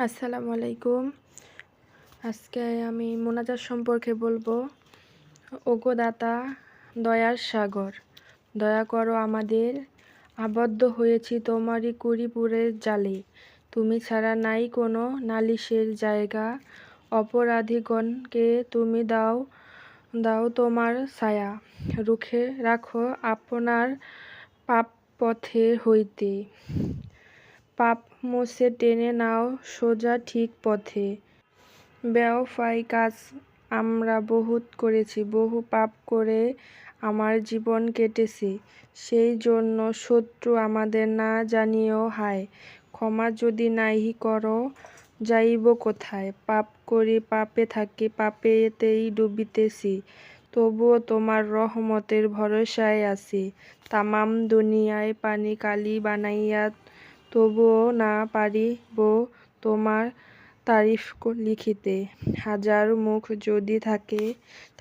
আসসালামু আলাইকুম। আজকে আমি মোনাজাত সম্পর্কে বলবো। ওগো দাতা, দয়ার সাগর, দয়া করো আমাদের, আবদ্ধ হয়েছি তোমারই কুড়িপুরের জালে। তুমি ছাড়া নাই কোনো নালিশের জায়গা, অপরাধীগণকে তুমি দাও দাও তোমার ছায়া। রুখে রাখো আপনার পাপ পথে হইতে, পাপ মুছে টেনে নাও সোজা ঠিক পথে। বেওফাই কাজ আমরা বহুত করেছি, বহু পাপ করে আমার জীবন কেটেছে। সেই জন্য শত্রু আমাদের না জানিও হায়। ক্ষমা যদি নাহি করো, যাইব কোথায়? পাপ করি পাপে থাকি, পাপেতেই ডুবিতেছি। তবুও তোমার রহমতের ভরসায় আছি। তামাম দুনিয়ায় পানি কালি বানাইয়া, তবুও না পারিব তোমার তারিফ লিখিতে। হাজার মুখ যদি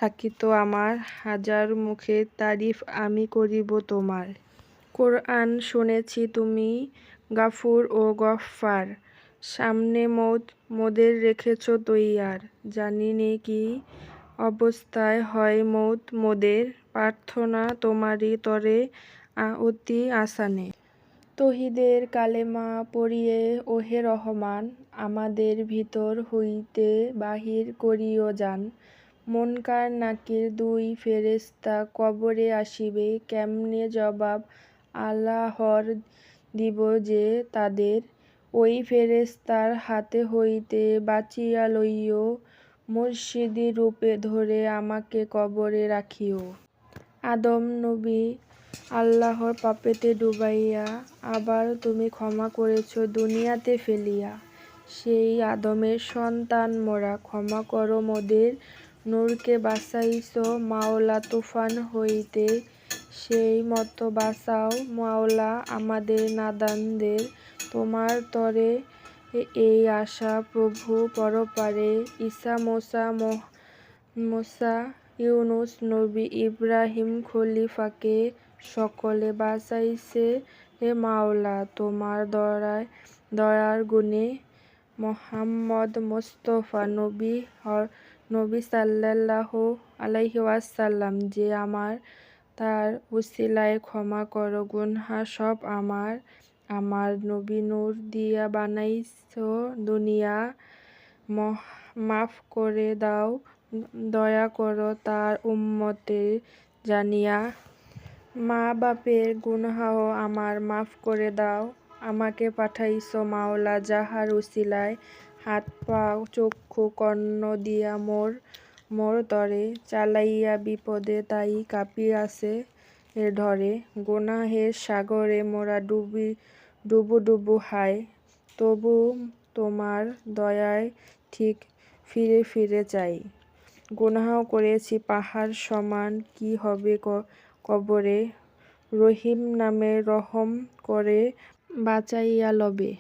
থাকিত আমার, হাজার মুখে তারিফ আমি করিব তোমার। কোরআন শুনেছি তুমি গাফুর ও গফফার, সামনে মৌত মোদের রেখেছ তৈয়ার। জানিনে কি অবস্থায় হয় মৌত মোদের, প্রার্থনা তোমারই তরে অতি আসানে। তৌহিদের কালেমা পড়িয়ে ওহে রহমান, আমাদের ভিতর হইতে বাহির করিও জান। মুনকার নাকির দুই ফেরেশতা কবরে আসিবে, কেমনে জবাব আল্লাহর দিব যে তাদের। ওই ফেরেশতার হাতে হইতে বাঁচিয়া লইও, মুর্শিদি রূপে ধরে আমাকে কবরে রাখিও। আদম নবী আল্লাহর পাপেতে ডুবাইয়া, আবার তুমি ক্ষমা করেছ দুনিয়াতে ফেলিয়া। সেই আদমের সন্তান মোরা, ক্ষমা করো মোদের। নূরকে বাঁচাইছ মাওলা তুফান হইতে, সেই মতো বাঁচাও মাওলা আমাদের নাদানদের। তোমার তরে এই আশা প্রভু পরপারে, ঈসা মুসা ইউনুস নবী ইব্রাহিম খলিফাকে সকলে বাঁচাইছে মাওলা তোমার দয়ার গুণে। মুহাম্মদ মুস্তাফা নবী সাল্লাল্লাহু আলাইহি ওয়াসাল্লাম যে আমার, তার উসিলায় ক্ষমা করো গুনহা সব আমার। আমার নবী নূর দিয়া বানাইছো দুনিয়া, মাফ করে দাও দয়া করো তার উম্মতের জানিয়া। মা বাপের গুনহাও আমার মাফ করে দাও, আমাকে পাঠাইছো মাওলা যাহার উসিলায়। হাত পা চক্ষু কর্ণ দিয়া মোর তরে, চালাইয়া বিপদে তাই কাঁপিয়াছে ঢরে। গুনাহের সাগরে মোরা ডুবু হায়, তবু তোমার দয়ায় ঠিক ফিরে চাই। গুনাহ করেছি পাহাড় সমান, কি হবে কবরে। রহিম নামে রহম করে বাঁচাইয়া লবে।